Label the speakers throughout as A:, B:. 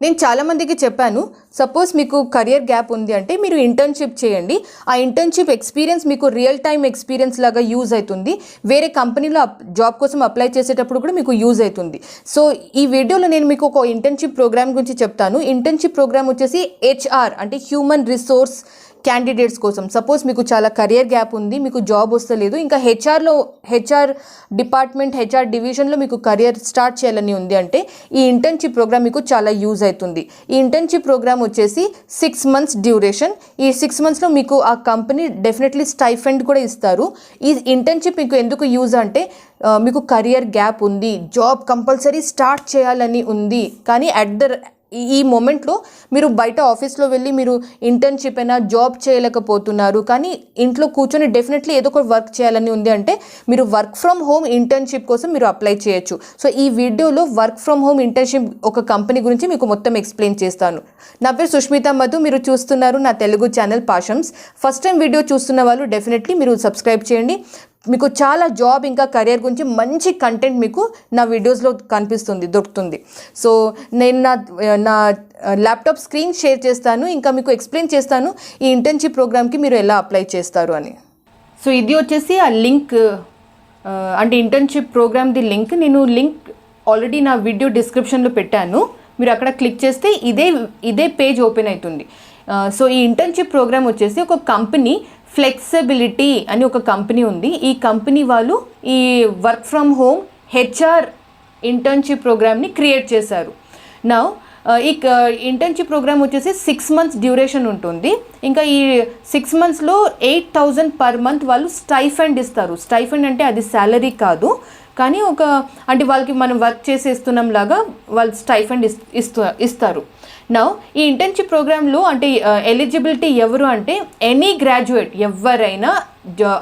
A: నేను చాలామందికి చెప్పాను, సపోజ్ మీకు కెరియర్ గ్యాప్ ఉంది అంటే మీరు ఇంటర్న్షిప్ చేయండి. ఆ ఇంటర్న్షిప్ ఎక్స్పీరియన్స్ మీకు రియల్ టైమ్ ఎక్స్పీరియన్స్ లాగా యూజ్ అవుతుంది. వేరే కంపెనీలో జాబ్ కోసం అప్లై చేసేటప్పుడు కూడా మీకు యూజ్ అవుతుంది. సో ఈ వీడియోలో నేను మీకు ఒక ఇంటర్న్షిప్ ప్రోగ్రామ్ గురించి చెప్తాను. ఇంటర్న్షిప్ ప్రోగ్రామ్ వచ్చేసి హెచ్ఆర్ అంటే హ్యూమన్ రిసోర్స్ క్యాండిడేట్స్ కోసం. సపోజ్ మీకు చాలా కెరియర్ గ్యాప్ ఉంది, మీకు జాబ్ వస్తలేదు, ఇంకా హెచ్ఆర్ డిపార్ట్మెంట్ హెచ్ఆర్ డివిజన్లో మీకు కెరియర్ స్టార్ట్ చేయాలని ఉంది అంటే ఈ ఇంటర్న్షిప్ ప్రోగ్రామ్ మీకు చాలా యూజ్ అవుతుంది. ఈ ఇంటర్న్షిప్ ప్రోగ్రామ్ వచ్చేసి 6 months డ్యూరేషన్. ఈ 6 monthsలో మీకు ఆ కంపెనీ డెఫినెట్లీ స్టైఫండ్ కూడా ఇస్తారు. ఈ ఇంటర్న్షిప్ మీకు ఎందుకు యూజ్ అంటే మీకు కెరియర్ గ్యాప్ ఉంది, జాబ్ కంపల్సరీ స్టార్ట్ చేయాలని ఉంది, కానీ ఈ మూమెంట్లో మీరు బయట ఆఫీస్లో వెళ్ళి మీరు ఇంటర్న్షిప్ అయినా జాబ్ చేయలేకపోతున్నారు, కానీ ఇంట్లో కూర్చొని డెఫినెట్లీ ఏదో ఒక వర్క్ చేయాలని ఉంది అంటే మీరు వర్క్ ఫ్రమ్ హోమ్ ఇంటర్న్షిప్ కోసం మీరు అప్లై చేయొచ్చు. సో ఈ వీడియోలో వర్క్ ఫ్రమ్ హోమ్ ఇంటర్న్షిప్ ఒక కంపెనీ గురించి మీకు మొత్తం ఎక్స్ప్లెయిన్ చేస్తాను. నా పేరు సుష్మిత మధు, మీరు చూస్తున్నారు నా తెలుగు ఛానల్ పాషమ్స్. ఫస్ట్ టైం వీడియో చూస్తున్న వాళ్ళు డెఫినెట్లీ మీరు సబ్స్క్రైబ్ చేయండి. మీకు చాలా జాబ్ ఇంకా కెరియర్ గురించి మంచి కంటెంట్ మీకు నా వీడియోస్లో దొరుకుతుంది. సో నేను నా ల్యాప్టాప్ స్క్రీన్ షేర్ చేస్తాను, ఇంకా మీకు ఎక్స్ప్లెయిన్ చేస్తాను ఈ ఇంటర్న్షిప్ ప్రోగ్రామ్కి మీరు ఎలా అప్లై చేస్తారు అని. సో ఇది వచ్చేసి ఆ లింక్, అంటే ఇంటర్న్షిప్ ప్రోగ్రామ్ది లింక్. నేను లింక్ ఆల్రెడీ నా వీడియో డిస్క్రిప్షన్లో పెట్టాను. మీరు అక్కడ క్లిక్ చేస్తే ఇదే పేజ్ ఓపెన్ అవుతుంది. సో ఈ ఇంటర్న్షిప్ ప్రోగ్రామ్ వచ్చేసి ఒక కంపెనీ ఫ్లెక్సిబిలిటీ అని ఒక కంపెనీ ఉంది. ఈ కంపెనీ వాళ్ళు ఈ work from home HR internship ప్రోగ్రామ్ని క్రియేట్ చేశారు. నా ఈ ఇంటర్న్షిప్ ప్రోగ్రామ్ వచ్చేసి 6 months డ్యూరేషన్ ఉంటుంది. ఇంకా ఈ 6 monthsలో 8,000 per month వాళ్ళు స్టైఫండ్ ఇస్తారు. స్టైఫండ్ అంటే అది శాలరీ కాదు, కానీ అంటే వాళ్ళకి మనం వర్క్ చేసేస్తున్నాం లాగా వాళ్ళు స్టైఫండ్ ఇస్తారు. నా ఈ ఇంటర్న్షిప్ ప్రోగ్రాంలో అంటే ఎలిజిబిలిటీ ఎవరు అంటే ఎనీ గ్రాడ్యుయేట్, ఎవరైనా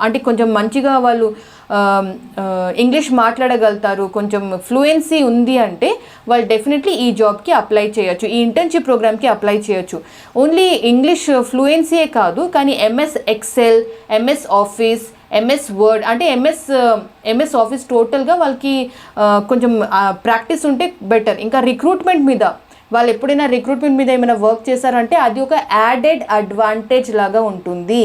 A: అంటే కొంచెం మంచిగా వాళ్ళు ఇంగ్లీష్ మాట్లాడగలుగుతారు, కొంచెం ఫ్లూయెన్సీ ఉంది అంటే వాళ్ళు డెఫినెట్లీ ఈ జాబ్కి అప్లై చేయొచ్చు, ఈ ఇంటర్న్షిప్ ప్రోగ్రామ్కి అప్లై చేయొచ్చు. ఓన్లీ ఇంగ్లీష్ ఫ్లూయెన్సీయే కాదు, కానీ MS Excel, MS office, MS word అంటే ఎంఎస్ ఆఫీస్ టోటల్గా వాళ్ళకి కొంచెం ప్రాక్టీస్ ఉంటే బెటర్. ఇంకా రిక్రూట్మెంట్ మీద వాళ్ళు ఎప్పుడైనా రిక్రూట్మెంట్ మీద ఏమైనా వర్క్ చేశారంటే అది ఒక యాడెడ్ అడ్వాంటేజ్ లాగా ఉంటుంది.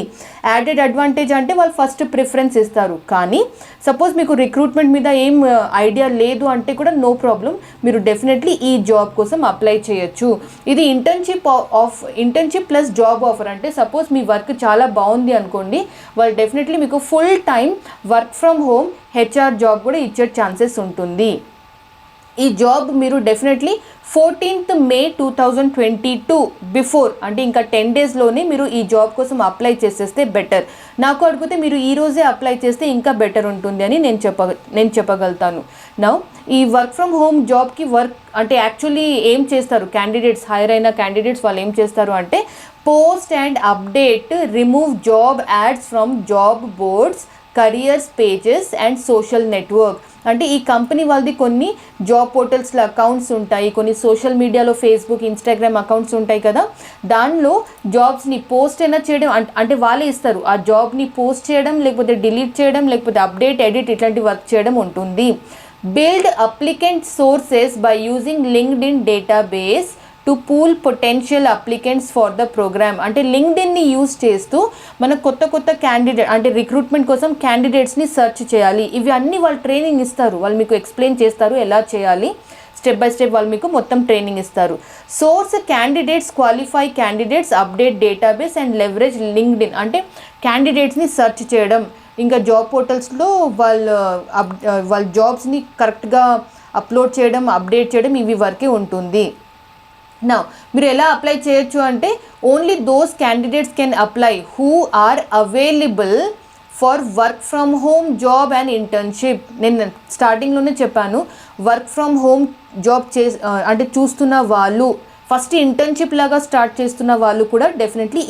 A: యాడెడ్ అడ్వాంటేజ్ అంటే వాళ్ళు ఫస్ట్ ప్రిఫరెన్స్ ఇస్తారు. కానీ సపోజ్ మీకు రిక్రూట్మెంట్ మీద ఏం ఐడియా లేదు అంటే కూడా నో ప్రాబ్లం, మీరు డెఫినెట్లీ ఈ జాబ్ కోసం అప్లై చేయొచ్చు. ఇది ఇంటర్న్షిప్ ప్లస్ జాబ్ ఆఫర్. అంటే సపోజ్ మీ వర్క్ చాలా బాగుంది అనుకోండి, వాళ్ళు డెఫినెట్లీ మీకు full time work from home HR job కూడా ఇచ్చే ఛాన్సెస్ ఉంటుంది. ఈ జాబ్ మీరు డెఫినెట్లీ 14th May 2022 బిఫోర్ అంటే ఇంకా 10 daysలోనే మీరు ఈ జాబ్ కోసం అప్లై చేసేస్తే బెటర్. నాకు అడిగితే మీరు ఈరోజే అప్లై చేస్తే ఇంకా బెటర్ ఉంటుంది అని నేను చెప్పగలుగుతాను. నా ఈ వర్క్ ఫ్రమ్ హోమ్ జాబ్కి అంటే యాక్చువల్లీ ఏం చేస్తారు క్యాండిడేట్స్, హైర్ అయిన క్యాండిడేట్స్ వాళ్ళు ఏం చేస్తారు అంటే post and update, remove job ads from job boards, career's pages and social network. అంటే ఈ కంపెనీ వాళ్ళది కొన్ని జాబ్ పోర్టల్స్లో అకౌంట్స్ ఉంటాయి, కొన్ని సోషల్ మీడియాలో ఫేస్బుక్, ఇన్స్టాగ్రామ్ అకౌంట్స్ ఉంటాయి కదా, దానిలో జాబ్స్ని పోస్ట్ అయినా చేయడం అంటే వాళ్ళే ఇస్తారు. ఆ జాబ్ని పోస్ట్ చేయడం, లేకపోతే డిలీట్ చేయడం, లేకపోతే అప్డేట్, ఎడిట్ ఇట్లాంటి వర్క్ చేయడం ఉంటుంది. Build applicant sources by using LinkedIn database to pool potential applicants for the program. అంటే లింక్డ్ఇన్ని యూజ్ చేస్తూ మన కొత్త క్యాండిడేట్ అంటే రిక్రూట్మెంట్ కోసం క్యాండిడేట్స్ని సెర్చ్ చేయాలి. ఇవి అన్నీ వాళ్ళు ట్రైనింగ్ ఇస్తారు, వాళ్ళు మీకు ఎక్స్ప్లెయిన్ చేస్తారు ఎలా చేయాలి, స్టెప్ బై స్టెప్ వాళ్ళు మీకు మొత్తం ట్రైనింగ్ ఇస్తారు. Source candidates, qualify candidates, update database and leverage LinkedIn. అంటే క్యాండిడేట్స్ని సెర్చ్ చేయడం, ఇంకా జాబ్ పోర్టల్స్లో వాళ్ళ జాబ్స్ని కరెక్ట్గా అప్లోడ్ చేయడం, అప్డేట్ చేయడం, ఇవి వరకే ఉంటుంది. నా మీరు ఎలా అప్లై చేయొచ్చు అంటే only those candidates can apply who are available for work from home job and internship. నేను స్టార్టింగ్లోనే చెప్పాను, వర్క్ ఫ్రమ్ హోమ్ జాబ్ అంటే చూస్తున్న వాళ్ళు, ఫస్ట్ ఇంటర్న్షిప్ లాగా స్టార్ట్ చేస్తున్న వాళ్ళు కూడా డెఫినెట్లీ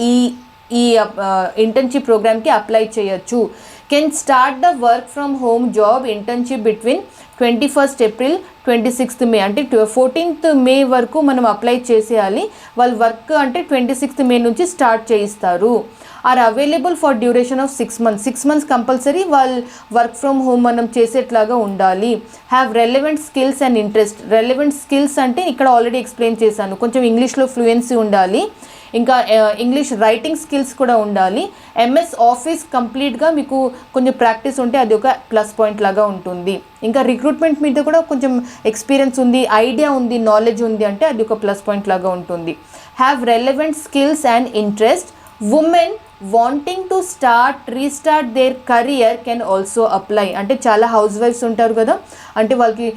A: ఈ ఇంటర్న్షిప్ ప్రోగ్రామ్కి అప్లై చేయొచ్చు. Can start the work from home job internship between 21st April 26th May. అంటే 14th May వరకు మనం అప్లై చేసేయాలి. వాళ్ళు వర్క్ అంటే 26th May నుంచి స్టార్ట్ చేయిస్తారు. Are available for duration of 6 months. 6 months compulsory వాళ్ళు వర్క్ ఫ్రమ్ హోమ్ మనం చేసేట్లాగా ఉండాలి. Have relevant skills and interest. Relevant skills అంటే ఇక్కడ ఆల్రెడీ ఎక్స్ప్లెయిన్ చేశాను, కొంచెం ఇంగ్లీష్లో ఫ్లూయెన్సీ ఉండాలి, ఇంకా ఇంగ్లీష్ రైటింగ్ స్కిల్స్ కూడా ఉండాలి. ఎంఎస్ ఆఫీస్ కంప్లీట్గా మీకు కొంచెం ప్రాక్టీస్ ఉంటే అది ఒక ప్లస్ పాయింట్ లాగా ఉంటుంది. ఇంకా రిక్రూట్మెంట్ మీద కూడా కొంచెం ఎక్స్పీరియన్స్ ఉంది, ఐడియా ఉంది, నాలెడ్జ్ ఉంది అంటే అది ఒక ప్లస్ పాయింట్ లాగా ఉంటుంది. Have relevant skills and interest. Women wanting to restart their career can also apply. అంటే చాలా హౌస్ వైఫ్స్ ఉంటారు కదా, అంటే వాళ్ళకి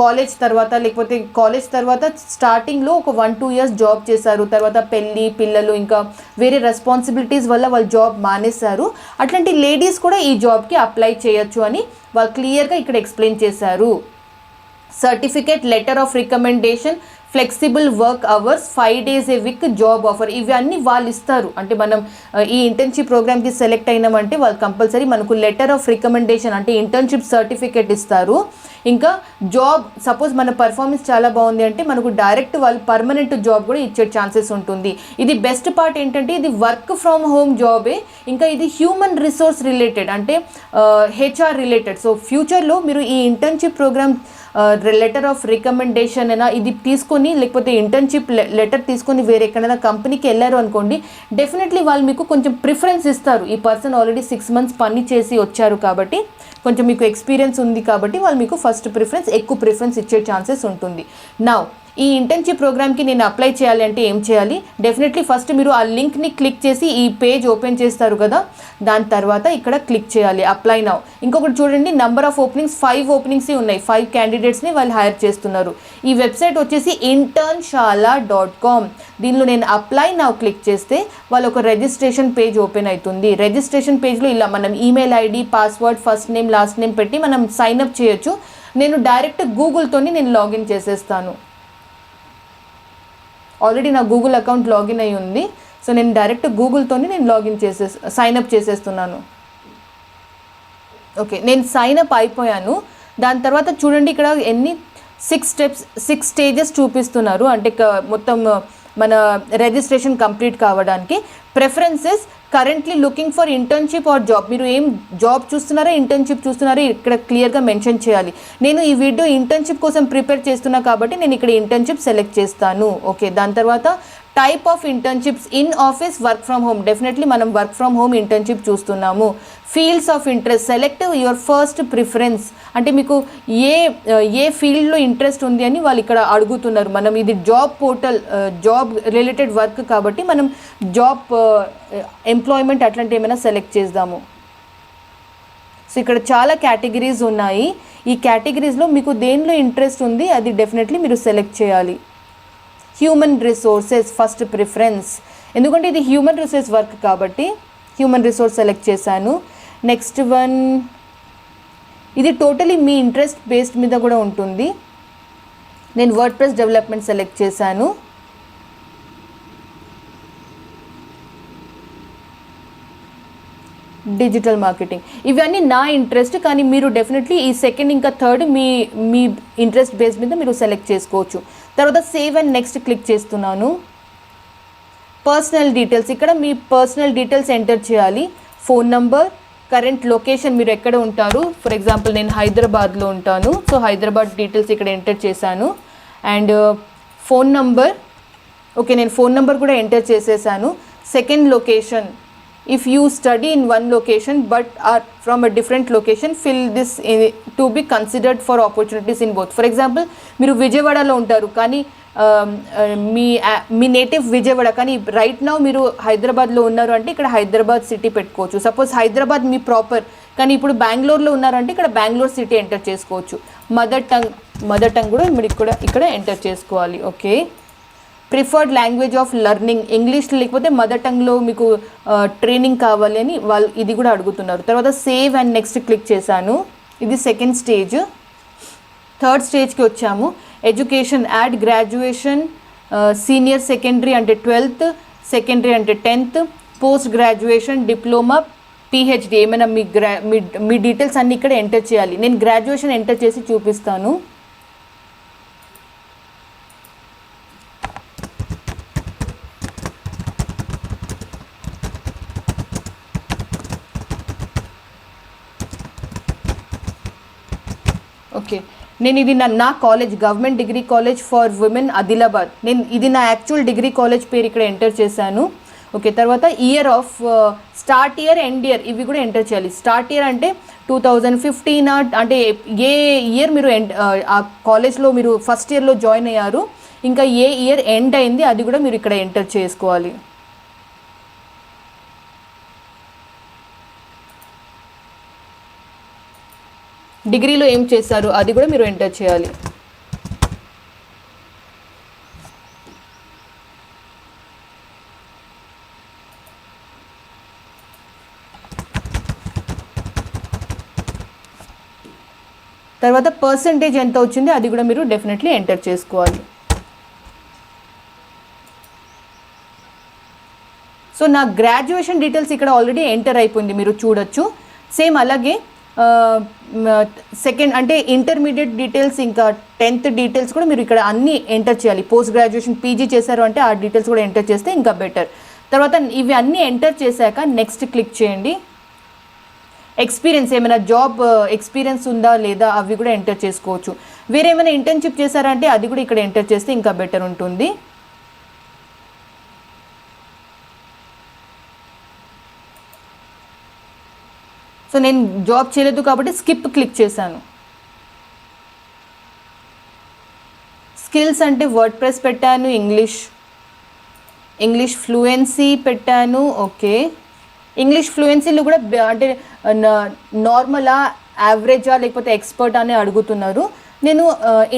A: కాలేజ్ తర్వాత లేకపోతే కాలేజ్ తర్వాత స్టార్టింగ్లో ఒక 1-2 years జాబ్ చేశారు, తర్వాత పెళ్ళి పిల్లలు ఇంకా వేరే రెస్పాన్సిబిలిటీస్ వల్ల వాళ్ళు జాబ్ మానేశారు. అట్లాంటి లేడీస్ కూడా ఈ జాబ్కి అప్లై చేయొచ్చు అని వాళ్ళు క్లియర్గా ఇక్కడ ఎక్స్ప్లెయిన్ చేశారు. Certificate, letter of recommendation, flexible work hours, 5 days a week job offer, ఇవన్నీ వాళ్ళు ఇస్తారు. అంటే మనం ఈ ఇంటర్న్షిప్ ప్రోగ్రామ్కి సెలెక్ట్ అయినామంటే వాళ్ళు కంపల్సరీ మనకు లెటర్ ఆఫ్ రికమెండేషన్ అంటే ఇంటర్న్షిప్ సర్టిఫికేట్ ఇస్తారు. ఇంకా జాబ్ సపోజ్ మన పర్ఫార్మెన్స్ చాలా బాగుంది అంటే మనకు డైరెక్ట్ వాళ్ళు పర్మనెంట్ జాబ్ కూడా ఇచ్చే ఛాన్సెస్ ఉంటుంది. ఇది బెస్ట్ పార్ట్ ఏంటంటే ఇది వర్క్ ఫ్రమ్ హోమ్ జాబే, ఇంకా ఇది హ్యూమన్ రిసోర్స్ రిలేటెడ్ అంటే హెచ్ఆర్ రిలేటెడ్. సో ఫ్యూచర్లో మీరు ఈ internship program letter of recommendation అయినా ఇది తీసుకొని లేకపోతే ఇంటర్న్షిప్ లెటర్ తీసుకొని వేరే ఎక్కడైనా కంపెనీకి వెళ్ళారు అనుకోండి, డెఫినెట్లీ వాళ్ళు మీకు కొంచెం ప్రిఫరెన్స్ ఇస్తారు. ఈ పర్సన్ ఆల్రెడీ 6 months పని చేసి వచ్చారు కాబట్టి, కొంచెం మీకు ఎక్స్పీరియన్స్ ఉంది కాబట్టి వాళ్ళు మీకు ఫస్ట్ ప్రిఫరెన్స్, ఎక్కువ ప్రిఫరెన్స్ ఇచ్చే ఛాన్సెస్ ఉంటుంది. నౌ ఈ ఇంటర్న్షిప్ ప్రోగ్రామ్కి నేను అప్లై చేయాలి అంటే ఏం చేయాలి? డెఫినెట్లీ ఫస్ట్ మీరు ఆ లింక్ని క్లిక్ చేసి ఈ పేజ్ ఓపెన్ చేస్తారు కదా, దాని తర్వాత ఇక్కడ క్లిక్ చేయాలి అప్లై నౌ. ఇంకొకటి చూడండి, నెంబర్ ఆఫ్ ఓపెనింగ్స్ 5 openings ఉన్నాయి, 5 candidatesని వాళ్ళు హైర్ చేస్తున్నారు. ఈ వెబ్సైట్ వచ్చేసి internshala.com. దీనిలో నేను అప్లై నౌ క్లిక్ చేస్తే వాళ్ళు ఒక రిజిస్ట్రేషన్ పేజ్ ఓపెన్ అవుతుంది. రిజిస్ట్రేషన్ పేజ్లో ఇలా మనం email ID, password, first name, last name పెట్టి మనం సైన్అప్ చేయొచ్చు. నేను డైరెక్ట్ గూగుల్తోని నేను లాగిన్ చేసేస్తాను. ఆల్రెడీ నా గూగుల్ అకౌంట్ లాగిన్ అయి ఉంది. సో నేను డైరెక్ట్ గూగుల్తోని నేను సైన్అప్ చేసేస్తున్నాను. ఓకే, నేను సైన్అప్ అయిపోయాను. దాని తర్వాత చూడండి ఇక్కడ ఎన్ని 6 stages చూపిస్తున్నారు. అంటే మొత్తం మన రిజిస్ట్రేషన్ కంప్లీట్ కావడానికి. Preferences, currently looking for internship or job. మీరు ఏం జాబ్ చూస్తున్నారా ఇంటర్న్షిప్ చూస్తున్నారా ఇక్కడ క్లియర్గా మెన్షన్ చేయాలి. నేను ఈ వీడియో ఇంటర్న్షిప్ కోసం ప్రిపేర్ చేస్తున్నా కాబట్టి నేను ఇక్కడ ఇంటర్న్షిప్ సెలెక్ట్ చేస్తాను. ఓకే, దాని తర్వాత type of internships, in office, work from home. Definitely మనం వర్క్ ఫ్రమ్ హోమ్ ఇంటర్న్షిప్ చూస్తున్నాము. Fields of interest, select your first preference. అంటే మీకు ఏ ఫీల్డ్లో ఇంట్రెస్ట్ ఉంది అని వాళ్ళు ఇక్కడ అడుగుతున్నారు. మనం ఇది job portal, job related work కాబట్టి మనం జాబ్ ఎంప్లాయ్మెంట్ అట్లాంటి ఏమైనా సెలెక్ట్ చేద్దాము. సో ఇక్కడ చాలా కేటగిరీస్ ఉన్నాయి. ఈ కేటగిరీస్లో మీకు దేనిలో ఇంట్రెస్ట్ ఉంది అది డెఫినెట్లీ మీరు సెలెక్ట్ చేయాలి. హ్యూమన్ రిసోర్సెస్ ఫస్ట్ ప్రిఫరెన్స్, ఎందుకంటే ఇది హ్యూమన్ రిసోర్స్ వర్క్ కాబట్టి హ్యూమన్ రిసోర్స్ సెలెక్ట్ చేశాను. నెక్స్ట్ వన్, ఇది టోటలీ మీ ఇంట్రెస్ట్ బేస్డ్ మీద కూడా ఉంటుంది. నేను వర్డ్ప్రెస్ డెవలప్మెంట్ సెలెక్ట్ చేశాను. డిజిటల్ మార్కెటింగ్, ఇవన్నీ నా ఇంట్రెస్ట్. కానీ మీరు డెఫినెట్లీ ఈ సెకండ్ ఇంకా థర్డ్ మీ ఇంట్రెస్ట్ బేస్ మీద మీరు సెలెక్ట్ చేసుకోవచ్చు. తర్వాత సేవ్ అండ్ నెక్స్ట్ క్లిక్ చేస్తున్నాను. పర్సనల్ డీటెయిల్స్, ఇక్కడ మీ పర్సనల్ డీటెయిల్స్ ఎంటర్ చేయాలి. ఫోన్ నంబర్, కరెంట్ లొకేషన్, మీరు ఎక్కడ ఉంటారు. ఫర్ ఎగ్జాంపుల్ నేను హైదరాబాద్లో ఉంటాను. సో హైదరాబాద్ డీటెయిల్స్ ఇక్కడ ఎంటర్ చేశాను. అండ్ ఫోన్ నంబర్, ఓకే నేను ఫోన్ నంబర్ కూడా ఎంటర్ చేసేసాను. Second location, if you study in one location but are from a different location, fill this to be considered for opportunities in both. For example, మీరు విజయవాడలో ఉంటారు కానీ మీ native Vijayawada కానీ right now మీరు హైదరాబాద్లో ఉన్నారు అంటే ఇక్కడ హైదరాబాద్ సిటీ పెట్టుకోవచ్చు. సపోజ్ హైదరాబాద్ మీ ప్రాపర్ కానీ ఇప్పుడు బెంగళూరులో ఉన్నారంటే ఇక్కడ బెంగళూరు సిటీ ఎంటర్ చేసుకోవచ్చు. మదర్ టంగ్ కూడా మీరు ఇక్కడ ఎంటర్ చేసుకోవాలి. Okay, preferred language of learning, English లేకపోతే మదర్ టంగ్లో మీకు ట్రైనింగ్ కావాలి అని వాళ్ళు ఇది కూడా అడుగుతున్నారు. తర్వాత సేవ్ అండ్ నెక్స్ట్ క్లిక్ చేశాను. ఇది సెకండ్ స్టేజ్. థర్డ్ స్టేజ్కి వచ్చాము. Education, add graduation, senior secondary అంటే 12th, సెకండరీ అంటే 10th, post graduation, diploma, PhD ఏమైనా మీ డీటెయిల్స్ అన్నీ ఇక్కడ ఎంటర్ చేయాలి. నేను గ్రాడ్యుయేషన్ ఎంటర్ చేసి చూపిస్తాను. ఓకే, నేను ఇది నా college government degree college for women Adilabad, నేను ఇది నా యాక్చువల్ డిగ్రీ కాలేజ్ పేరు ఇక్కడ ఎంటర్ చేశాను. ఓకే, తర్వాత year of start year end year ఇవి కూడా ఎంటర్ చేయాలి. స్టార్ట్ ఇయర్ అంటే 2015 అంటే ఏ ఇయర్ మీరు ఆ కాలేజ్లో మీరు ఫస్ట్ ఇయర్లో జాయిన్ అయ్యారు, ఇంకా ఏ ఇయర్ ఎండ్ అయింది అది కూడా మీరు ఇక్కడ ఎంటర్ చేసుకోవాలి. డిగ్రీలో ఏం చేశారు అది కూడా మీరు ఎంటర్ చేయాలి. తర్వాత పర్సంటేజ్ ఎంత వచ్చింది అది కూడా మీరు డెఫినెట్లీ ఎంటర్ చేసుకోవాలి. సో నా గ్రాడ్యుయేషన్ డీటెయిల్స్ ఇక్కడ ఆల్రెడీ ఎంటర్ అయిపోయింది, మీరు చూడొచ్చు. సేమ్ అలాగే సెకండ్ అంటే ఇంటర్మీడియట్ డీటెయిల్స్ ఇంకా 10th డీటెయిల్స్ కూడా మీరు ఇక్కడ అన్నీ ఎంటర్ చేయాలి. పోస్ట్ గ్రాడ్యుయేషన్ పీజీ చేశారు అంటే ఆ డీటెయిల్స్ కూడా ఎంటర్ చేస్తే ఇంకా బెటర్. తర్వాత ఇవి అన్నీ ఎంటర్ చేశాక నెక్స్ట్ క్లిక్ చేయండి. ఎక్స్పీరియన్స్ ఏమైనా జాబ్ ఎక్స్పీరియన్స్ ఉందా లేదా అవి కూడా ఎంటర్ చేసుకోవచ్చు. వేరే ఏమైనా ఇంటర్న్షిప్ చేశారంటే అది కూడా ఇక్కడ ఎంటర్ చేస్తే ఇంకా బెటర్ ఉంటుంది. సో నేను జాబ్ చేయలేదు కాబట్టి స్కిప్ క్లిక్ చేశాను. స్కిల్స్ అంటే వర్డ్ ప్రెస్ పెట్టాను, ఇంగ్లీష్ ఫ్లూయెన్సీ పెట్టాను. ఓకే, ఇంగ్లీష్ ఫ్లూయెన్సీలో కూడా అంటే నార్మలా యావరేజా లేకపోతే ఎక్స్పర్ట్ అని అడుగుతున్నారు. నేను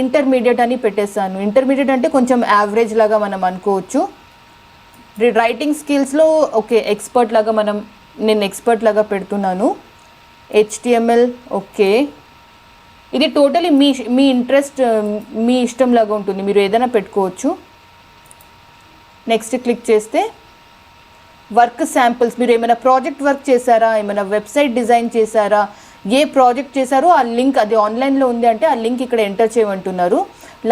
A: ఇంటర్మీడియట్ అని పెట్టేశాను. ఇంటర్మీడియట్ అంటే కొంచెం యావరేజ్ లాగా మనం అనుకోవచ్చు. రైటింగ్ స్కిల్స్లో ఓకే ఎక్స్పర్ట్ లాగా నేను ఎక్స్పర్ట్ లాగా పెడుతున్నాను. HTML ఓకే, ఇది టోటలీ మీ ఇంట్రెస్ట్ మీ ఇష్టం లాగా ఉంటుంది, మీరు ఏదైనా పెట్టుకోవచ్చు. నెక్స్ట్ క్లిక్ చేస్తే వర్క్ శాంపిల్స్, మీరు ఏమైనా ప్రాజెక్ట్ వర్క్ చేశారా, ఏమైనా వెబ్సైట్ డిజైన్ చేశారా, ఏ ప్రాజెక్ట్ చేశారో ఆ లింక్ అది ఆన్లైన్లో ఉంది అంటే ఆ లింక్ ఇక్కడ ఎంటర్ చేయమంటున్నారు.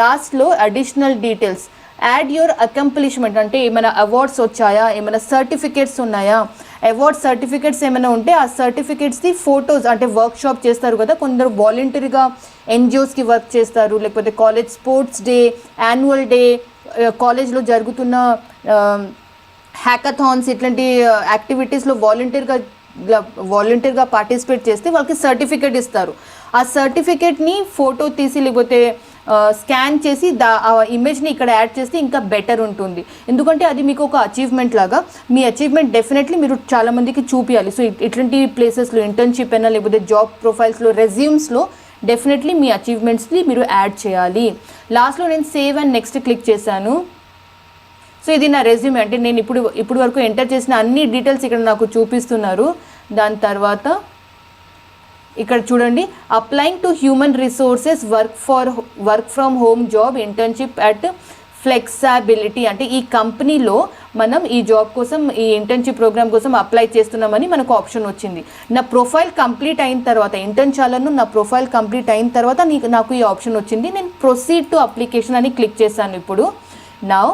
A: లాస్ట్లో additional details, add your accomplishment అంటే ఏమైనా అవార్డ్స్ వచ్చాయా, ఏమైనా సర్టిఫికేట్స్ ఉన్నాయా, అవార్డ్ సర్టిఫికేట్స్ ఏమైనా ఉంటే ఆ సర్టిఫికేట్స్ది ఫొటోస్, అంటే వర్క్ షాప్ చేస్తారు కదా కొందరు వాలంటరీగా ఎన్జిఓస్కి వర్క్ చేస్తారు, లేకపోతే college sports day, annual day, కాలేజ్లో జరుగుతున్న హ్యాకథాన్స్ ఇట్లాంటి యాక్టివిటీస్లో వాలంటీర్గా పార్టిసిపేట్ చేస్తే వాళ్ళకి సర్టిఫికేట్ ఇస్తారు. ఆ సర్టిఫికేట్ని ఫోటో తీసి లేకపోతే స్కాన్ చేసి ఆ ఇమేజ్ని ఇక్కడ యాడ్ చేస్తే ఇంకా బెటర్ ఉంటుంది. ఎందుకంటే అది మీకు ఒక అచీవ్మెంట్ లాగా, మీ అచీవ్మెంట్ డెఫినెట్లీ మీరు చాలామందికి చూపించాలి. సో ఇట్లాంటి ప్లేసెస్లో ఇంటర్న్షిప్ అయినా లేకపోతే జాబ్ ప్రొఫైల్స్లో రెజ్యూమ్స్లో డెఫినెట్లీ మీ అచీవ్మెంట్స్ని మీరు యాడ్ చేయాలి. లాస్ట్లో నేను సేవ్ అండ్ నెక్స్ట్ క్లిక్ చేశాను. సో ఇది నా రెజ్యూమే, అంటే నేను ఇప్పుడు వరకు ఎంటర్ చేసిన అన్ని డీటెయిల్స్ ఇక్కడ నాకు చూపిస్తున్నారు. దాని తర్వాత ఇక్కడ చూడండి, applying to human resources work from home job internship at flexibility, అంటే ఈ కంపెనీలో మనం ఈ జాబ్ కోసం ఈ ఇంటర్న్షిప్ ప్రోగ్రామ్ కోసం అప్లై చేస్తున్నామని మనకు ఆప్షన్ వచ్చింది. నా ప్రొఫైల్ కంప్లీట్ అయిన తర్వాత ఇంటర్న్ చాలను నా ప్రొఫైల్ కంప్లీట్ అయిన తర్వాత నాకు ఈ ఆప్షన్ వచ్చింది. నేను ప్రొసీడ్ టు అప్లికేషన్ అని క్లిక్ చేశాను. ఇప్పుడు నౌ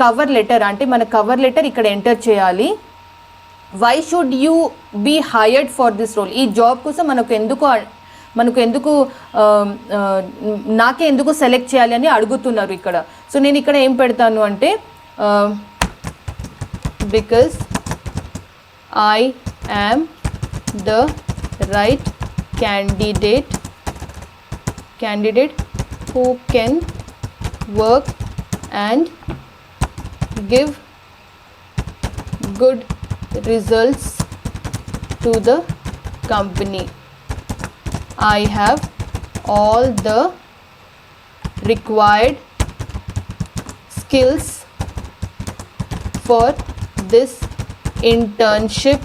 A: కవర్ లెటర్, అంటే మన కవర్ లెటర్ ఇక్కడ ఎంటర్ చేయాలి. Why should you be hired for this role, ఈ జాబ్ కోసం నాకే ఎందుకు సెలెక్ట్ చేయాలి అని అడుగుతున్నారు ఇక్కడ. సో నేను ఇక్కడ ఏం పెడతాను అంటే because I am the right candidate who can work and give good results to the company. I have all the required skills for this internship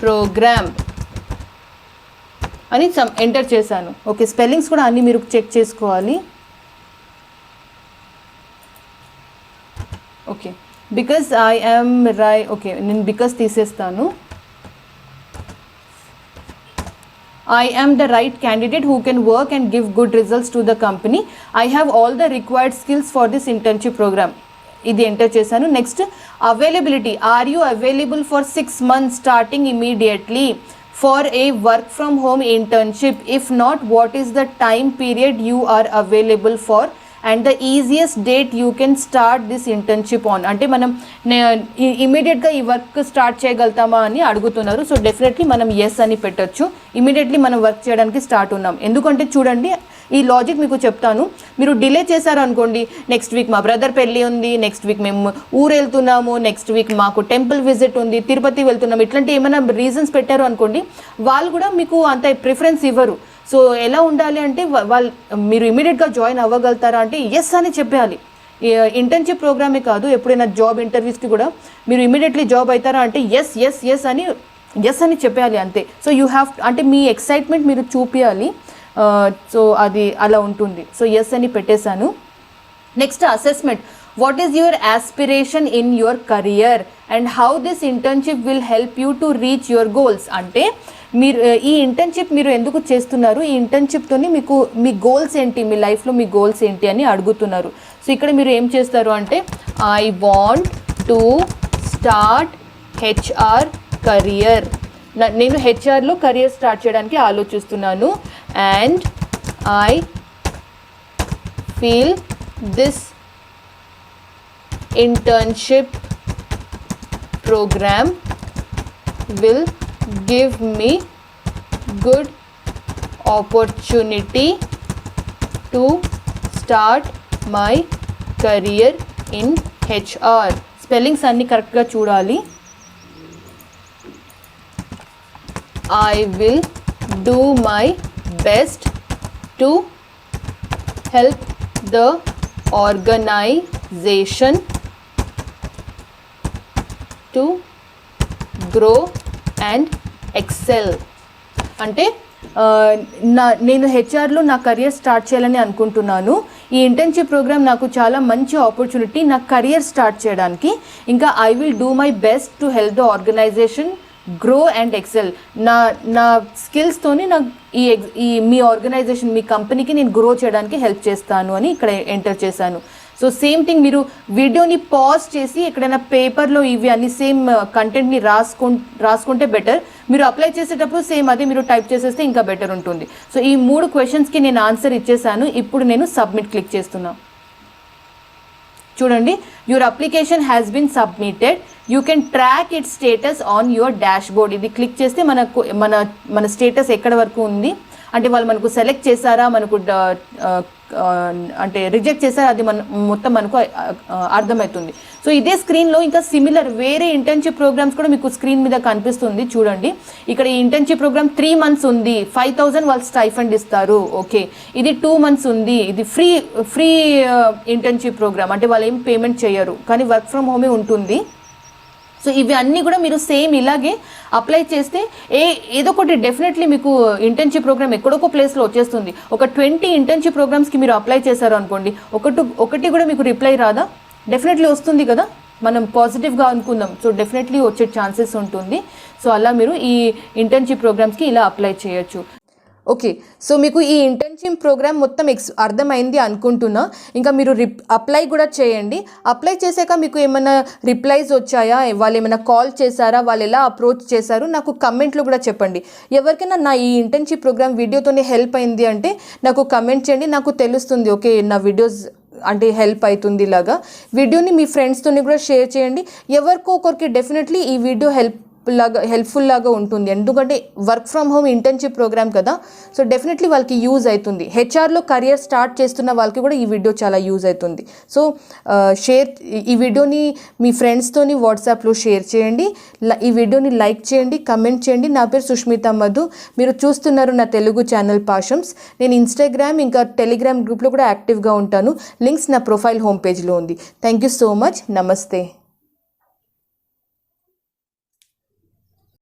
A: program అని ఎంటర్ చేశాను. ఓకే, స్పెల్లింగ్స్ కూడా అన్నీ మీరు చెక్ చేసుకోవాలి. Okay, because I am okay నేను because తీసేస్తాను. I am the right candidate who can work and give good results to the company. I have all the required skills for this internship program. ఇది enter చేశాను. Next availability, are you available for 6 months starting immediately for a work from home internship? If not, what is the time period you are available for and the easiest date you can start this internship on? అంటే మనం ఇమీడియట్గా ఈ work start చేయగలుగుతామా అని అడుగుతున్నారు. So definitely మనం yes అని పెట్టొచ్చు. Immediately మనం వర్క్ చేయడానికి స్టార్ట్ ఉన్నాం. ఎందుకంటే చూడండి, ఈ లాజిక్ మీకు చెప్తాను. మీరు డిలే చేశారు అనుకోండి, నెక్స్ట్ వీక్ మా బ్రదర్ పెళ్ళి ఉంది, నెక్స్ట్ వీక్ మేము ఊరు వెళ్తున్నాము, నెక్స్ట్ వీక్ మాకు టెంపుల్ విజిట్ ఉంది, తిరుపతి వెళ్తున్నాము, ఇట్లాంటి ఏమైనా రీజన్స్ పెట్టారు అనుకోండి, వాళ్ళు కూడా మీకు అంత ప్రిఫరెన్స్ ఇవ్వరు. సో ఎలా ఉండాలి అంటే వాళ్ళు మీరు ఇమీడియట్గా జాయిన్ అవ్వగలుగుతారా అంటే ఎస్ అని చెప్పాలి. ఇంటర్న్షిప్ ప్రోగ్రామే కాదు, ఎప్పుడైనా జాబ్ ఇంటర్వ్యూస్కి కూడా మీరు ఇమీడియట్లీ జాబ్ అవుతారా అంటే ఎస్ ఎస్ ఎస్ అని చెప్పాలి అంతే. సో యూ హ్యావ్ అంటే మీ ఎక్సైట్మెంట్ మీరు చూపించాలి. సో అది అలా ఉంటుంది. సో ఎస్ అని పెట్టేశాను. Next assessment. What is your aspiration in your career and how this internship will help you to reach your goals? అంటే మీరు ఈ ఇంటర్న్షిప్ మీరు ఎందుకు చేస్తున్నారు, ఈ ఇంటర్న్షిప్తోని మీకు మీ గోల్స్ ఏంటి, మీ లైఫ్లో మీ గోల్స్ ఏంటి అని అడుగుతున్నారు. సో ఇక్కడ మీరు ఏం చేస్తారు అంటే I want to start HR career. నేను హెచ్ఆర్లో కెరియర్ స్టార్ట్ చేయడానికి ఆలోచిస్తున్నాను. And I feel this internship program will give me good opportunity to start my career in HR. Spellings అన్ని కరెక్ట్గా చూడాలి. I will do my best to help the organization to grow and excel. అంటే నేను హెచ్ఆర్లో నా career start చేయాలని అనుకుంటున్నాను. ఈ internship programme నాకు చాలా మంచి ఆపర్చునిటీ నా కెరియర్ స్టార్ట్ చేయడానికి. ఇంకా I will do my best to help the organisation grow and excel. నా స్కిల్స్తోని నాకు మీ ఆర్గనైజేషన్, మీ కంపెనీకి నేను గ్రో చేయడానికి హెల్ప్ చేస్తాను అని ఇక్కడ ఎంటర్ చేశాను. సో సేమ్ థింగ్, మీరు వీడియోని పాజ్ చేసి ఎక్కడైనా పేపర్లో ఇవి అన్ని సేమ్ కంటెంట్ని రాసుకుంటే బెటర్. మీరు అప్లై చేసేటప్పుడు సేమ్ అదే మీరు టైప్ చేసేస్తే ఇంకా బెటర్ ఉంటుంది. సో ఈ 3 క్వశ్చన్స్కి నేను ఆన్సర్ ఇచ్చేసాను. ఇప్పుడు నేను సబ్మిట్ క్లిక్ చేస్తున్నాను. చూడండి, your application has been submitted. You can track it status on your dashboard. ఇది క్లిక్ చేస్తే మనకు మన స్టేటస్ ఎక్కడ వరకు ఉంది అంటే వాళ్ళు మనకు సెలెక్ట్ చేశారా, మనకు అంటే రిజెక్ట్ చేశారా, అది మొత్తం మనకు అర్థమవుతుంది. సో ఇదే స్క్రీన్లో ఇంకా సిమిలర్ వేరే ఇంటర్న్షిప్ ప్రోగ్రామ్స్ కూడా మీకు స్క్రీన్ మీద కనిపిస్తుంది. చూడండి, ఇక్కడ ఈ ఇంటర్న్షిప్ ప్రోగ్రామ్ 3 months ఉంది, 5,000 వాళ్ళు స్టైఫండ్ ఇస్తారు. ఓకే, ఇది 2 months ఉంది, ఇది ఫ్రీ ఇంటర్న్షిప్ ప్రోగ్రామ్, అంటే వాళ్ళు ఏం పేమెంట్ చేయరు కానీ వర్క్ ఫ్రమ్ హోమే ఉంటుంది. సో ఇవి అన్నీ కూడా మీరు సేమ్ ఇలాగే అప్లై చేస్తే ఏదో ఒకటి డెఫినెట్లీ మీకు ఇంటర్న్షిప్ ప్రోగ్రామ్ ఎక్కడొక ప్లేస్లో వచ్చేస్తుంది. ఒక 20 ఇంటర్న్షిప్ ప్రోగ్రామ్స్కి మీరు అప్లై చేశారు అనుకోండి, ఒకటి కూడా మీకు రిప్లై రాదా? డెఫినెట్లీ వస్తుంది కదా, మనం పాజిటివ్గా అనుకుందాం. సో డెఫినెట్లీ వచ్చే ఛాన్సెస్ ఉంటుంది. సో అలా మీరు ఈ ఇంటర్న్షిప్ ప్రోగ్రామ్స్కి ఇలా అప్లై చేయొచ్చు. ఓకే, సో మీకు ఈ ఇంటర్న్షిప్ ప్రోగ్రామ్ మొత్తం అర్థమైంది అనుకుంటున్నా. ఇంకా మీరు అప్లై కూడా చేయండి. అప్లై చేశాక మీకు ఏమైనా రిప్లైస్ వచ్చాయా, వాళ్ళు ఏమైనా కాల్ చేశారా, వాళ్ళు ఎలా అప్రోచ్ చేశారు, నాకు కమెంట్లో కూడా చెప్పండి. ఎవరికైనా నా ఈ ఇంటర్న్షిప్ ప్రోగ్రామ్ వీడియోతోనే హెల్ప్ అయింది అంటే నాకు కమెంట్ చేయండి, నాకు తెలుస్తుంది ఓకే నా వీడియోస్ అంటే హెల్ప్ అవుతుంది. ఇలాగా వీడియోని మీ ఫ్రెండ్స్తోని కూడా షేర్ చేయండి. ఎవరికో ఒకరికి డెఫినెట్లీ ఈ వీడియో హెల్ప్ఫుల్ లాగా ఉంటుంది. ఎందుకంటే work from home internship program కదా, సో డెఫినెట్లీ వాళ్ళకి యూజ్ అవుతుంది. హెచ్ఆర్లో కెరియర్ స్టార్ట్ చేస్తున్న వాళ్ళకి కూడా ఈ వీడియో చాలా యూజ్ అవుతుంది. సో ఈ వీడియోని మీ ఫ్రెండ్స్తోని వాట్సాప్లో షేర్ చేయండి, ఈ వీడియోని లైక్ చేయండి, కమెంట్ చేయండి. నా పేరు సుష్మిత మధు, మీరు చూస్తున్నారు నా తెలుగు ఛానల్ పాషమ్స్. నేను ఇన్స్టాగ్రామ్ ఇంకా టెలిగ్రామ్ గ్రూప్లో కూడా యాక్టివ్గా ఉంటాను. లింక్స్ నా ప్రొఫైల్ హోమ్ పేజ్లో ఉంది. Thank you so much. నమస్తే.